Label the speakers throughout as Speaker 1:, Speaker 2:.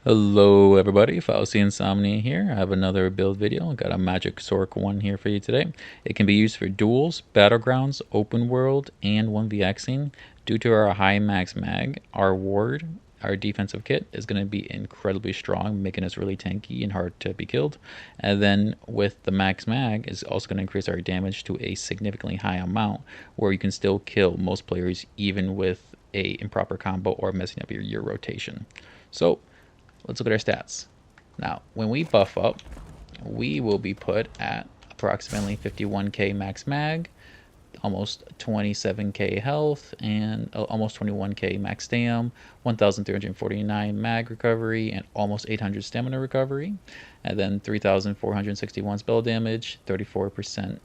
Speaker 1: Hello everybody, Fausty Insomnia here. I have another build video. I got a Magic Sorc 1 here for you today. It can be used for duels, battlegrounds, open world, and 1vxing. Due to our high max mag, our ward, our defensive kit, is going to be incredibly strong, making us really tanky and hard to be killed. And then with the max mag, it's also going to increase our damage to a significantly high amount, where you can still kill most players even with a improper combo or messing up your rotation. So let's look at our stats. Now, when we buff up, we will be put at approximately 51k max mag, almost 27k health, and almost 21k max stam, 1349 mag recovery, and almost 800 stamina recovery, and then 3461 spell damage, 34%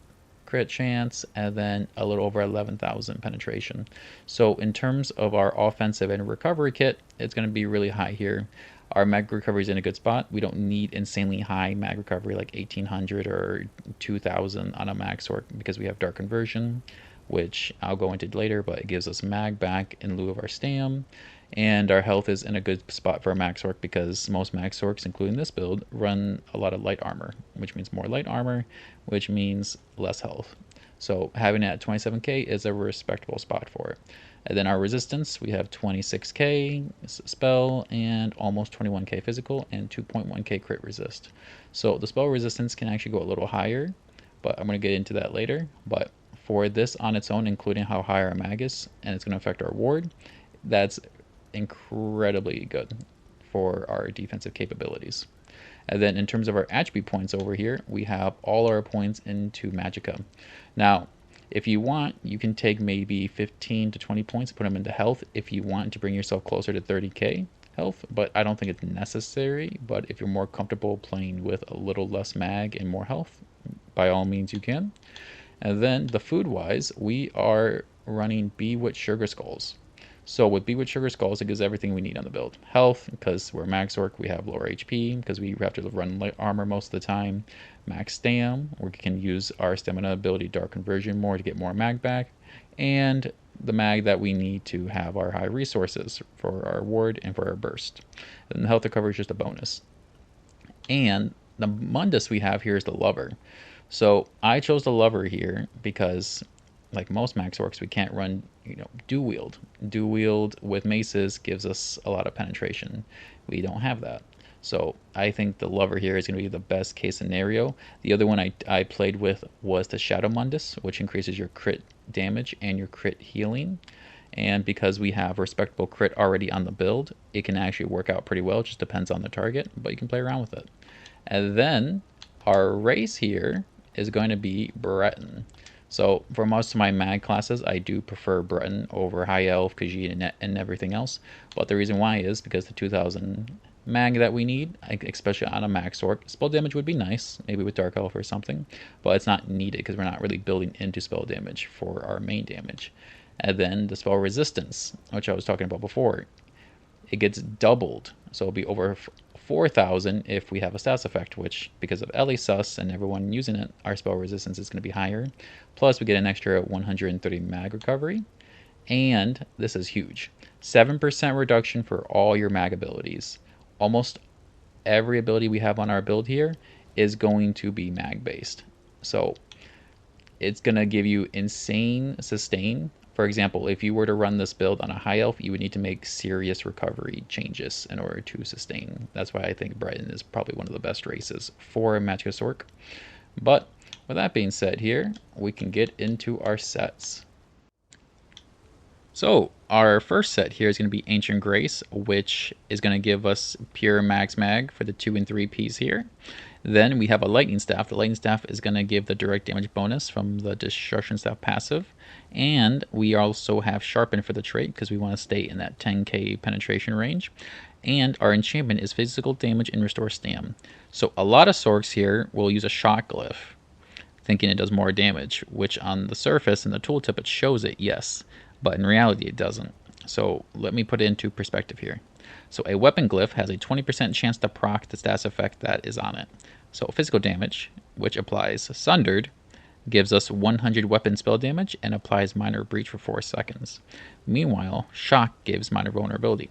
Speaker 1: crit chance, and then a little over 11,000 penetration. So in terms of our offensive and recovery kit, it's going to be really high here. Our mag recovery is in a good spot. We don't need insanely high mag recovery like 1800 or 2000 on a mag Sorc because we have dark conversion, which I'll go into later, but it gives us mag back in lieu of our stam. And our health is in a good spot for a mag Sorc because most mag Sorcs, including this build, run a lot of light armor, which means more light armor, which means less health. So having it at 27k is a respectable spot for it. And then our resistance, we have 26k spell and almost 21k physical and 2.1k crit resist. So the spell resistance can actually go a little higher, but I'm going to get into that later. But for this on its own, including how high our mag is, and it's going to affect our ward, that's incredibly good for our defensive capabilities. And then in terms of our attribute points over here, we have all our points into Magicka. Now, if you want, you can take maybe 15 to 20 points and put them into health if you want to bring yourself closer to 30k health, but I don't think it's necessary. But if you're more comfortable playing with a little less mag and more health, by all means you can. And then the food-wise, we are running Bee with Sugar Skulls. So with Bee with Sugar Skulls, it gives everything we need on the build. Health, because we're Mag Sorc, we have lower HP, because we have to run light armor most of the time. Max Stam, we can use our stamina ability Dark Conversion more to get more mag back. And the mag that we need to have our high resources for our ward and for our burst. And the health recovery is just a bonus. And the Mundus we have here is the Lover. So I chose the Lover here because, like most Max Sorcs, we can't run, dual wield. Dual wield with maces gives us a lot of penetration. We don't have that. So I think the Lover here is going to be the best case scenario. The other one I played with was the Shadow Mundus, which increases your crit damage and your crit healing. And because we have respectable crit already on the build, it can actually work out pretty well. It just depends on the target, but you can play around with it. And then our race here is going to be Breton. So for most of my mag classes, I do prefer Breton over High Elf, Khajiit, and everything else. But the reason why is because the 2000 mag that we need, especially on a mag Sorc, spell damage would be nice, maybe with Dark Elf or something, but it's not needed because we're not really building into spell damage for our main damage. And then the spell resistance, which I was talking about before, it gets doubled. So it'll be over 4,000 if we have a stats effect, which because of Elisus and everyone using it, our spell resistance is going to be higher. Plus we get an extra 130 mag recovery. And this is huge. 7% reduction for all your mag abilities. Almost every ability we have on our build here is going to be mag based. So it's going to give you insane sustain. For example, if you were to run this build on a high elf, you would need to make serious recovery changes in order to sustain. That's why I think Breton is probably one of the best races for Magicka Sorc. But with that being said here, we can get into our sets. So our first set here is going to be Ancient Grace, which is going to give us pure max mag for the 2 and 3 Ps here. Then we have a Lightning Staff. The Lightning Staff is going to give the direct damage bonus from the Destruction Staff passive. And we also have Sharpen for the trait because we want to stay in that 10k penetration range. And our enchantment is physical damage and restore stam. So a lot of Sorcs here will use a Shock Glyph, thinking it does more damage, which on the surface in the tooltip it shows it, yes, but in reality it doesn't. So let me put it into perspective here. So a weapon glyph has a 20% chance to proc the stats effect that is on it. So physical damage, which applies Sundered, gives us 100 weapon spell damage and applies Minor Breach for 4 seconds. Meanwhile, Shock gives Minor Vulnerability.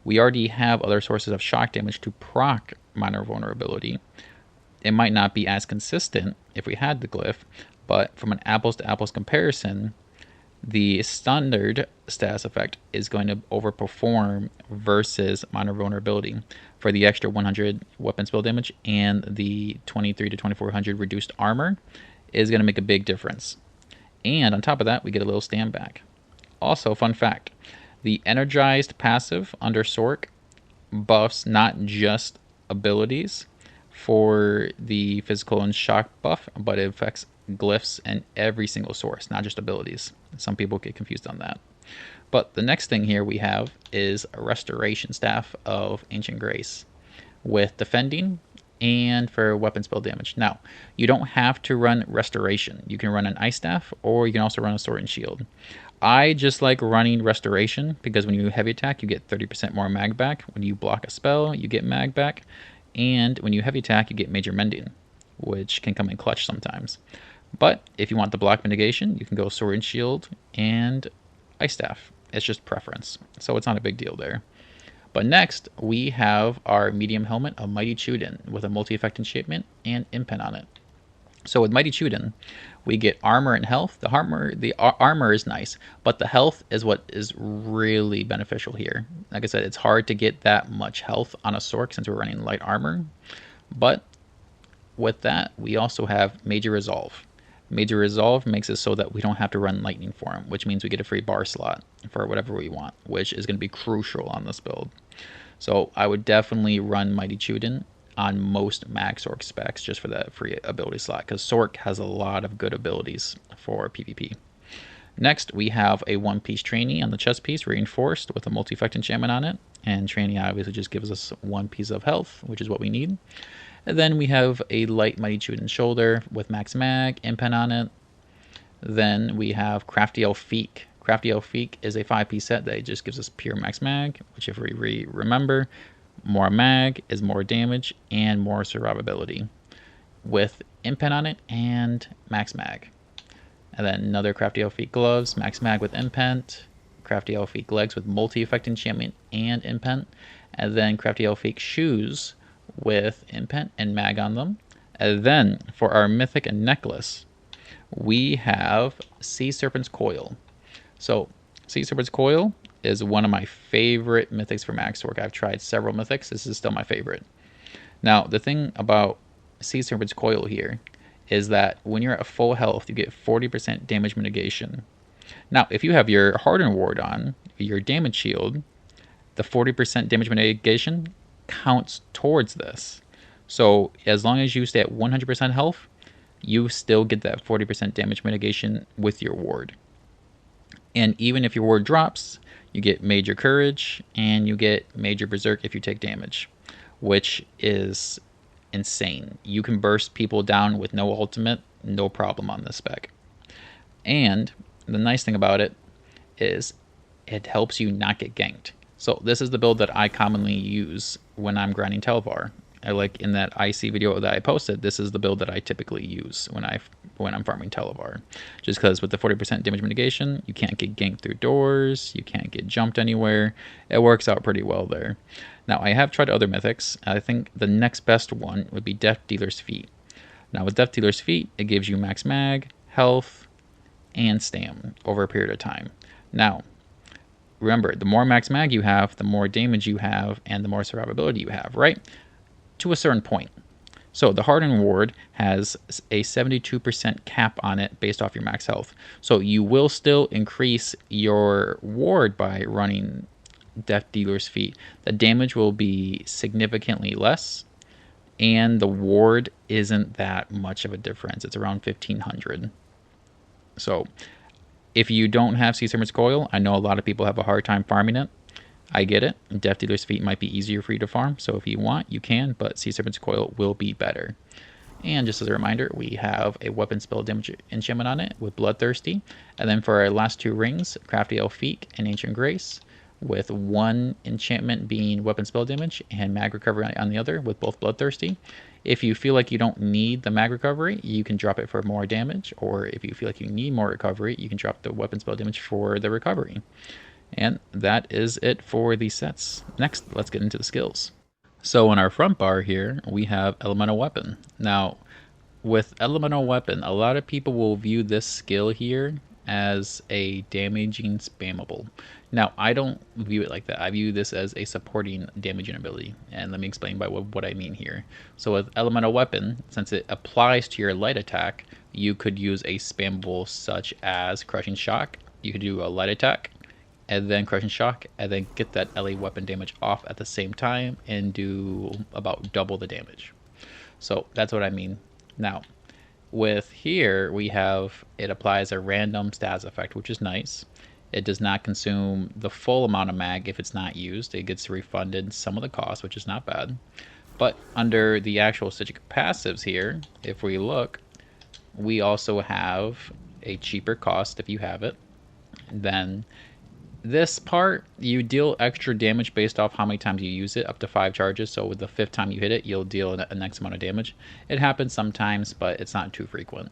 Speaker 1: we already have other sources of shock damage to proc minor vulnerability. It might not be as consistent if we had the glyph, but from an apples to apples comparison, the standard status effect is going to overperform versus minor vulnerability for the extra 100 weapon spell damage, and the 23 to 2400 reduced armor is going to make a big difference. And on top of that, we get a little stand back. Also, fun fact, the energized passive under Sorc buffs not just abilities for the physical and shock buff, but it affects glyphs and every single source, not just abilities. Some people get confused on that. But the next thing here we have is a Restoration Staff of Ancient Grace with defending and for weapon spell damage. Now, you don't have to run Restoration. You can run an Ice Staff, or you can also run a Sword and Shield. I just like running Restoration because when you heavy attack, you get 30% more mag back. When you block a spell, you get mag back. And when you heavy attack, you get Major Mending, which can come in clutch sometimes. But if you want the block mitigation, you can go Sword and Shield and Ice Staff. It's just preference, so it's not a big deal there. But next, we have our medium helmet of Mighty Chuden with a multi-effect enchantment and impen on it. So with Mighty Chuden, we get armor and health. The armor is nice, but the health is what is really beneficial here. Like I said, it's hard to get that much health on a Sorc since we're running light armor. But with that, we also have Major Resolve. Major Resolve makes it so that we don't have to run Lightning Form, which means we get a free bar slot for whatever we want, which is going to be crucial on this build. So I would definitely run Mighty Chuden on most max Sorc specs just for that free ability slot, because Sorc has a lot of good abilities for PvP. Next, we have a one-piece trainee on the chest piece, reinforced with a multi-effect enchantment on it, and trainee obviously just gives us one piece of health, which is what we need. And then we have a light Mighty Chuden shoulder with max mag, impen on it. Then we have Crafty Elf Feek. Crafty Elf Feek is a 5-piece set that just gives us pure max mag, which if we remember, more mag is more damage and more survivability with impen on it and max mag. And then another Crafty Elf Feek gloves, max mag with impent. Crafty Elf Feek legs with multi-effect enchantment and impent. And then Crafty Elf Feek shoes with impent and mag on them. And then for our mythic and necklace, we have Sea Serpent's Coil. So Sea Serpent's Coil is one of my favorite mythics for max Sorc. I've tried several mythics. This is still my favorite. Now, the thing about Sea Serpent's Coil here is that when you're at full health, you get 40% damage mitigation. Now, if you have your Harden Ward on, your damage shield, the 40% damage mitigation counts towards this. So as long as you stay at 100% health, you still get that 40% damage mitigation with your ward. And even if your ward drops, you get Major Courage and you get Major Berserk if you take damage, which is insane. You can burst people down with no ultimate, no problem on this spec. And the nice thing about it is it helps you not get ganked. So this is the build that I commonly use when I'm grinding Telvar. Like in that IC video that I posted, this is the build that I typically use when I'm farming Telvar. Just because with the 40% damage mitigation, you can't get ganked through doors, you can't get jumped anywhere. It works out pretty well there. Now, I have tried other mythics. I think the next best one would be Death Dealer's Feet. Now, with Death Dealer's Feet, it gives you max mag, health, and stam over a period of time. Now, remember, the more max mag you have, the more damage you have, and the more survivability you have, right? To a certain point. So the Harden Ward has a 72% cap on it based off your max health. So you will still increase your ward by running Death Dealer's Feet. The damage will be significantly less, and the ward isn't that much of a difference. It's around 1500. So if you don't have Sea Serpent's Coil, I know a lot of people have a hard time farming it. I get it. Death Dealer's Feet might be easier for you to farm, so if you want, you can, but Sea Serpent's Coil will be better. And just as a reminder, we have a weapon spell damage enchantment on it with Bloodthirsty. And then for our last two rings, Crafty Elf Feet and Ancient Grace, with one enchantment being weapon spell damage and mag recovery on the other with both Bloodthirsty. If you feel like you don't need the mag recovery, you can drop it for more damage, or if you feel like you need more recovery, you can drop the weapon spell damage for the recovery. And that is it for the sets. Next, let's get into the skills. So in our front bar here, we have Elemental Weapon. Now, with Elemental Weapon, a lot of people will view this skill here as a damaging spammable. Now, I don't view it like that. I view this as a supporting damaging ability. And let me explain by what I mean here. So with Elemental Weapon, since it applies to your light attack, you could use a spammable such as Crushing Shock. You could do a light attack, and then Crushing Shock, and then get that LA weapon damage off at the same time and do about double the damage. So that's what I mean. Now, with here, we have it applies a random stats effect, which is nice. It does not consume the full amount of mag if it's not used. It gets refunded some of the cost, which is not bad. But under the actual Magicka passives here, if we look, we also have a cheaper cost if you have it. Then this part, you deal extra damage based off how many times you use it, up to 5 charges. So with the 5th time you hit it, you'll deal an X amount of damage. It happens sometimes, but it's not too frequent.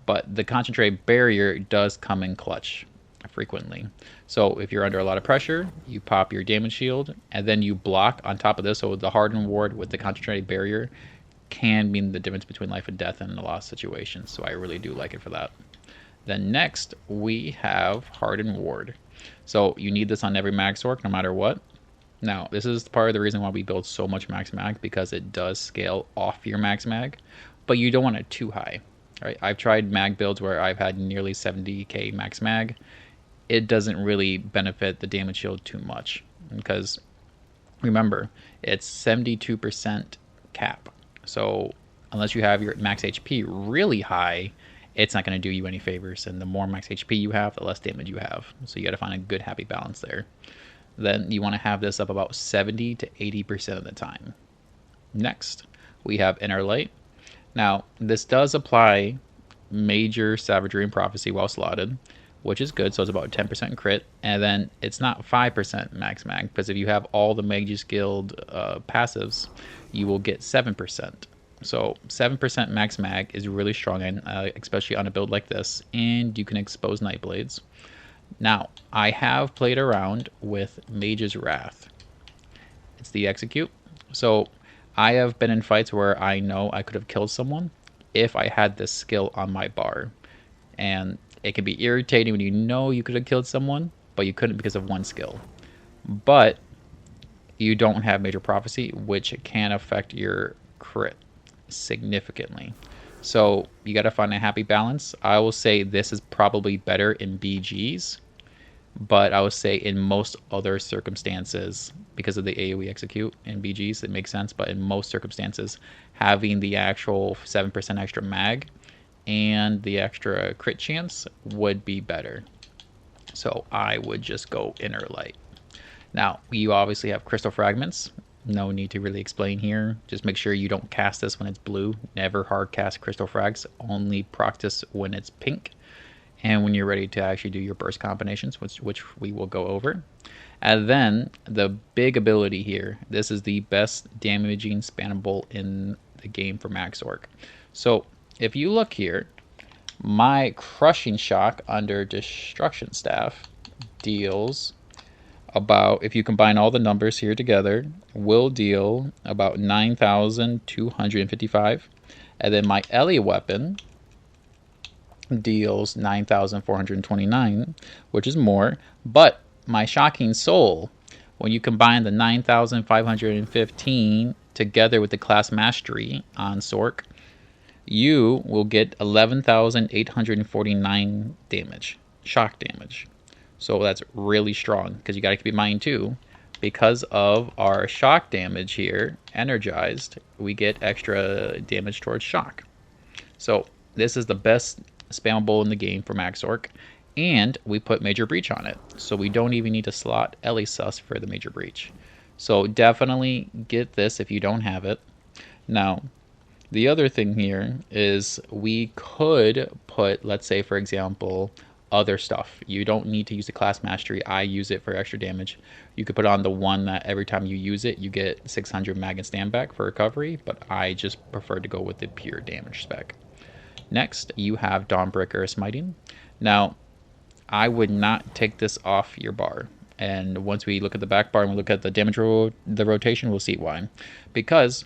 Speaker 1: But the concentrated barrier does come in clutch frequently. So if you're under a lot of pressure, you pop your damage shield, and then you block on top of this. So the hardened ward with the concentrated barrier can mean the difference between life and death in a lot of situations. So I really do like it for that. Then next, we have hardened ward. So you need this on every max orc no matter what. Now, this is part of the reason why we build so much max mag, because it does scale off your max mag, but you don't want it too high. Right? I've tried mag builds where I've had nearly 70k max mag. It doesn't really benefit the damage shield too much, because remember, it's 72% cap. So unless you have your max HP really high, it's not going to do you any favors. And the more max HP you have, the less damage you have. So you got to find a good happy balance there. Then you want to have this up about 70 to 80% of the time. Next, we have Inner Light. Now, this does apply major savagery and prophecy while slotted, which is good. So it's about 10% crit. And then it's not 5% max mag, because if you have all the Mages Guild passives, you will get 7%. So 7% max mag is really strong, especially on a build like this, and you can expose Nightblades. Now, I have played around with Mage's Wrath. It's the execute. So I have been in fights where I know I could have killed someone if I had this skill on my bar. And it can be irritating when you know you could have killed someone, but you couldn't because of one skill. But you don't have Major Prophecy, which can affect your crit significantly. So you got to find a happy balance. I will say this is probably better in BGs, but I would say in most other circumstances, because of the AoE execute in BGs, it makes sense. But in most circumstances, having the actual 7% extra mag and the extra crit chance would be better. So I would just go Inner Light. Now, you obviously have Crystal Fragments. No need to really explain here. Just make sure you don't cast this when it's blue. Never hard cast Crystal Frags. Only practice when it's pink. And when you're ready to actually do your burst combinations, which we will go over. And then the big ability here. This is the best damaging spammable in the game for Max Orc. So if you look here, my Crushing Shock under Destruction Staff deals about, if you combine all the numbers here together, will deal about 9,255. And then my Ellie weapon deals 9,429, which is more. But my Shocking Soul, when you combine the 9,515 together with the class mastery on Sorc, you will get 11,849 damage, shock damage. So that's really strong, because you got to keep in mind too, because of our shock damage here, energized, we get extra damage towards shock. So this is the best spammable in the game for Max Orc, and we put Major Breach on it. So we don't even need to slot Ellie Sus for the Major Breach. So definitely get this if you don't have it. Now, the other thing here is we could put, let's say for example, other stuff. You don't need to use the class mastery. I use it for extra damage. You could put on the one that every time you use it, you get 600 mag and stand back for recovery, but I just prefer to go with the pure damage spec. Next, you have Dawnbreaker Smiting. Now, I would not take this off your bar. And once we look at the back bar and we look at the damage the rotation, we'll see why. Because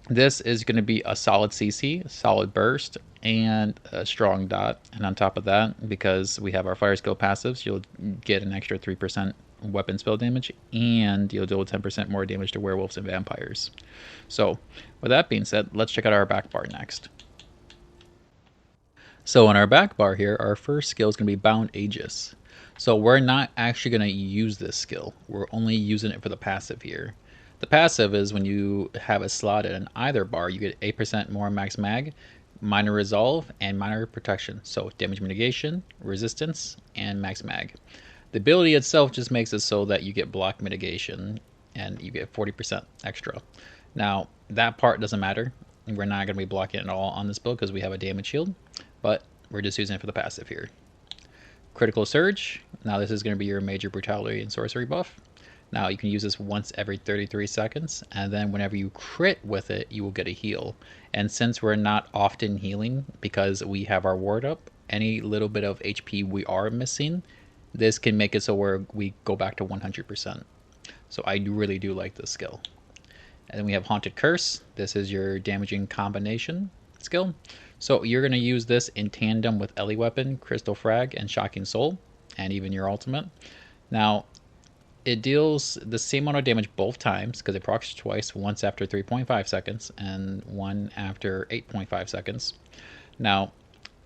Speaker 1: this is going to be a solid CC, solid burst, and a strong dot. And on top of that, because we have our fire skill passives, you'll get an extra 3% weapon spell damage, and you'll deal 10% more damage to werewolves and vampires. So with that being said, let's check out our back bar next. So in our back bar here, our first skill is going to be Bound Aegis. So we're not actually going to use this skill. We're only using it for the passive here. The passive is when you have a slot in either bar, you get 8% more max mag, minor resolve, and minor protection. So damage mitigation, resistance, and max mag. The ability itself just makes it so that you get block mitigation and you get 40% extra. Now, that part doesn't matter. We're not going to be blocking it at all on this build because we have a damage shield, but we're just using it for the passive here. Critical Surge. Now this is going to be your major brutality and sorcery buff. Now you can use this once every 33 seconds, and then whenever you crit with it, you will get a heal. And since we're not often healing because we have our ward up, any little bit of HP we are missing, this can make it so we go back to 100%. So I really do like this skill. And then we have Haunted Curse. This is your damaging combination skill. So you're going to use this in tandem with Ellie Weapon, Crystal Frag, and Shocking Soul, and even your ultimate. Now, it deals the same amount of damage both times because it procs twice, once after 3.5 seconds and one after 8.5 seconds. Now,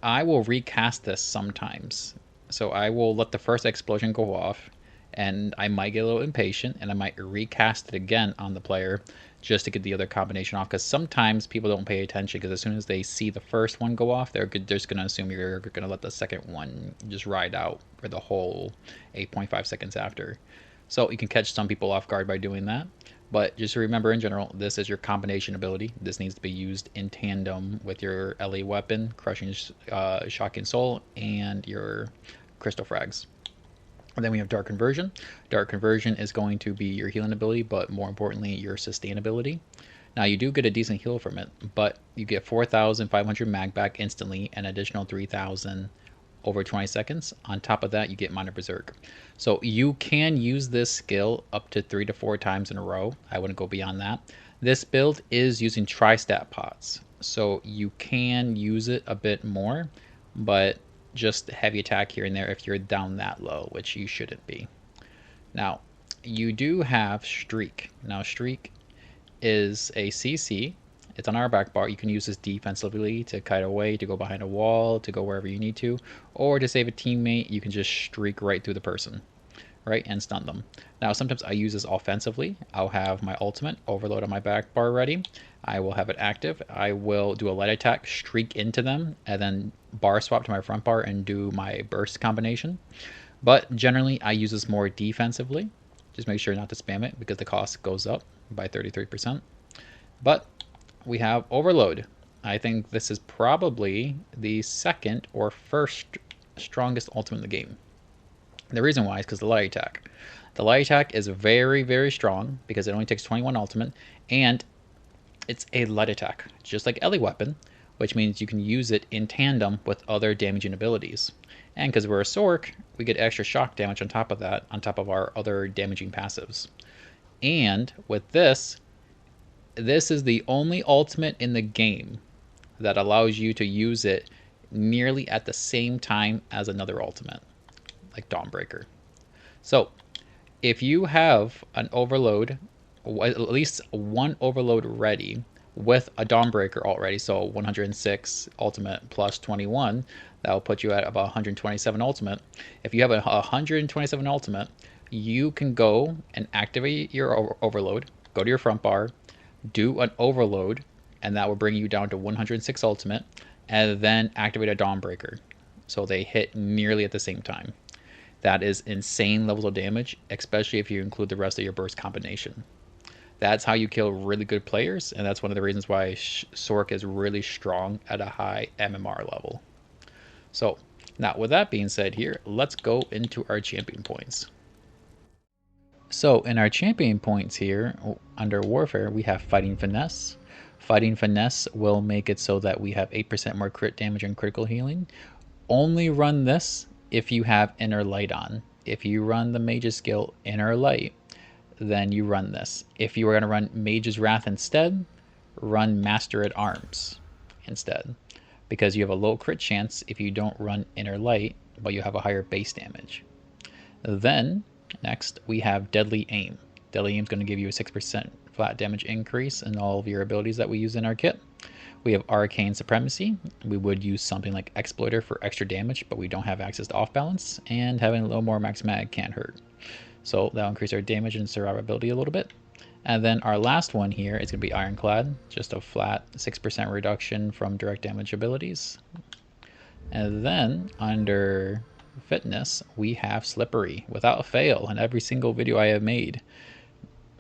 Speaker 1: I will recast this sometimes. So I will let the first explosion go off, and I might get a little impatient, and I might recast it again on the player just to get the other combination off, because sometimes people don't pay attention because as soon as they see the first one go off, they're just going to assume you're going to let the second one just ride out for the whole 8.5 seconds after. So you can catch some people off guard by doing that. But just remember, in general, this is your combination ability. This needs to be used in tandem with your LA weapon, Crushing Shocking Soul, and your Crystal Frags. And then we have Dark Conversion. Dark Conversion is going to be your healing ability, but more importantly, your sustainability. Now, you do get a decent heal from it, but you get 4,500 mag back instantly, an additional 3,000 over 20 seconds. On top of that, you get Minor Berserk. So you can use this skill up to 3 to 4 times in a row. I wouldn't go beyond that. This build is using tri-stat pots, so you can use it a bit more, but just heavy attack here and there if you're down that low, which you shouldn't be. Now, you do have Streak. Now, Streak is a CC. It's on our back bar. You can use this defensively to kite away, to go behind a wall, to go wherever you need to, or to save a teammate, you can just streak right through the person, right, and stun them. Now, sometimes I use this offensively. I'll have my ultimate overload on my back bar ready. I will have it active. I will do a light attack, streak into them, and then bar swap to my front bar and do my burst combination. But generally, I use this more defensively. Just make sure not to spam it because the cost goes up by 33%. But we have Overload. I think this is probably the second or first strongest ultimate in the game. The reason why is because the light attack. The light attack is very, very strong because it only takes 21 ultimate, and it's a light attack, just like Ellie Weapon, which means you can use it in tandem with other damaging abilities. And because we're a Sorc, we get extra shock damage on top of that, on top of our other damaging passives. And with this is the only ultimate in the game that allows you to use it nearly at the same time as another ultimate, like Dawnbreaker. So if you have an overload, at least one overload ready with a Dawnbreaker already, so 106 ultimate plus 21, that will put you at about 127 ultimate. If you have a 127 ultimate, you can go and activate your overload, go to your front bar, do an overload, and that will bring you down to 106 ultimate, and then activate a Dawnbreaker. So they hit nearly at the same time. That is insane levels of damage, especially if you include the rest of your burst combination. That's how you kill really good players, and that's one of the reasons why Sorc is really strong at a high MMR level. So, now with that being said here, let's go into our champion points. So in our champion points here, under Warfare, we have Fighting Finesse. Fighting Finesse will make it so that we have 8% more crit damage and critical healing. Only run this if you have Inner Light on. if you run the Mage's skill Inner Light, then you run this. If you were going to run Mage's Wrath instead, run Master at Arms instead, because you have a low crit chance if you don't run Inner Light, but you have a higher base damage. Then, next, we have Deadly Aim. Deadly Aim is going to give you a 6% flat damage increase in all of your abilities that we use in our kit. We have Arcane Supremacy. We would use something like Exploiter for extra damage, but we don't have access to off balance, and having a little more max mag can't hurt. So that'll increase our damage and survivability a little bit. And then our last one here is going to be Ironclad, just a flat 6% reduction from direct damage abilities. And then under Fitness, we have Slippery, without fail, in every single video I have made.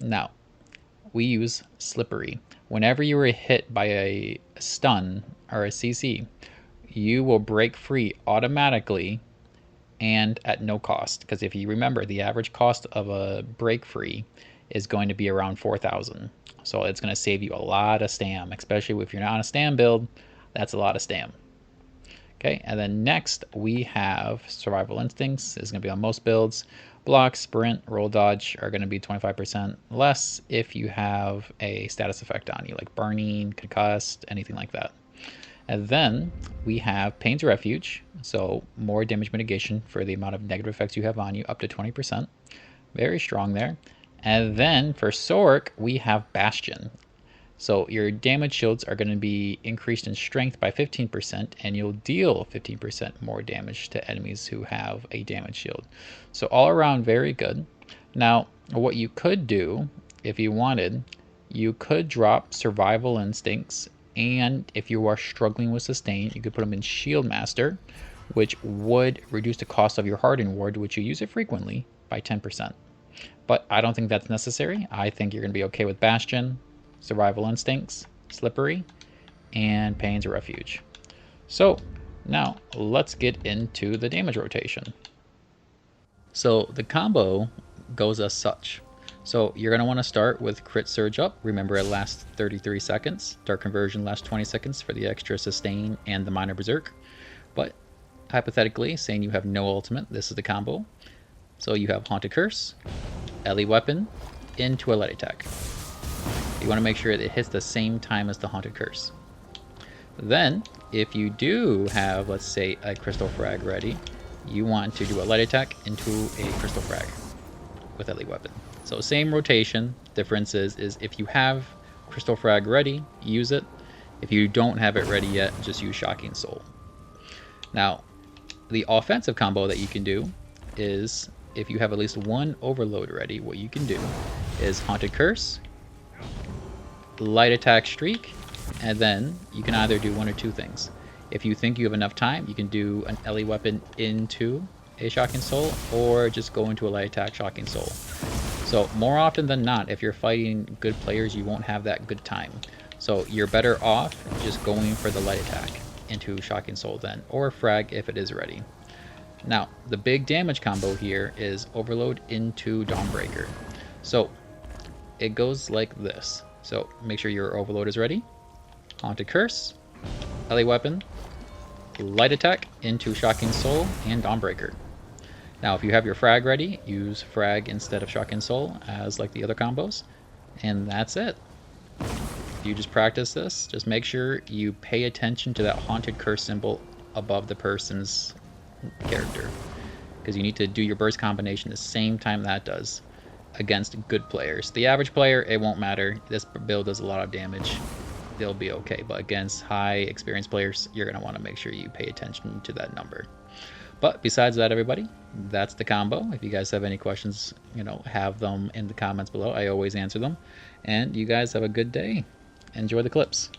Speaker 1: Now, we use Slippery. Whenever you are hit by a stun or a CC, you will break free automatically and at no cost. Because if you remember, the average cost of a break free is going to be around 4,000. So it's going to save you a lot of stam, especially if you're not on a stam build. That's a lot of stam. Okay, and then next we have Survival Instincts. This is going to be on most builds. Block, Sprint, Roll, Dodge are going to be 25% less if you have a status effect on you, like Burning, Concussed, anything like that. And then we have Pain's Refuge, so more damage mitigation for the amount of negative effects you have on you, up to 20%. Very strong there. And then for Sorc, we have Bastion. So your damage shields are going to be increased in strength by 15%, and you'll deal 15% more damage to enemies who have a damage shield. So all around, very good. Now, what you could do, if you wanted, you could drop Survival Instincts, and if you are struggling with Sustain, you could put them in Shield Master, which would reduce the cost of your Harden Ward, which you use it frequently, by 10%. But I don't think that's necessary. I think you're going to be okay with Bastion, Survival Instincts, Slippery, and Pain's Refuge. So now let's get into the damage rotation. So the combo goes as such. So you're going to want to start with Crit Surge Up. Remember, it lasts 33 seconds. Dark Conversion lasts 20 seconds for the extra Sustain and the Minor Berserk. But hypothetically, saying you have no ultimate, this is the combo. So you have Haunted Curse, Ellie Weapon, into a Light Attack. You want to make sure it hits the same time as the Haunted Curse. Then, if you do have, let's say, a Crystal Frag ready, you want to do a Light Attack into a Crystal Frag with Elite Weapon. So same rotation. Difference is if you have Crystal Frag ready, use it. If you don't have it ready yet, just use Shocking Soul. Now, the offensive combo that you can do is, if you have at least one Overload ready, what you can do is Haunted Curse, Light Attack Streak, and then you can either do one or two things. If you think you have enough time, you can do an Ellie Weapon into a Shocking Soul, or just go into a Light Attack Shocking Soul. So more often than not, if you're fighting good players, you won't have that good time. So you're better off just going for the Light Attack into Shocking Soul then, or Frag if it is ready. Now, the big damage combo here is Overload into Dawnbreaker. So it goes like this. So make sure your Overload is ready. Haunted Curse, Ellie Weapon, Light Attack into Shocking Soul, and Dawnbreaker. Now, if you have your Frag ready, use Frag instead of Shocking Soul as like the other combos. And that's it. If you just practice this, just make sure you pay attention to that Haunted Curse symbol above the person's character, because you need to do your burst combination the same time that does against good players. The average player, it won't matter. This build does a lot of damage. They'll be okay. But against high experienced players, you're going to want to make sure you pay attention to that number. But besides that, everybody, that's the combo. If you guys have any questions, have them in the comments below. I always answer them. And you guys have a good day. Enjoy the clips.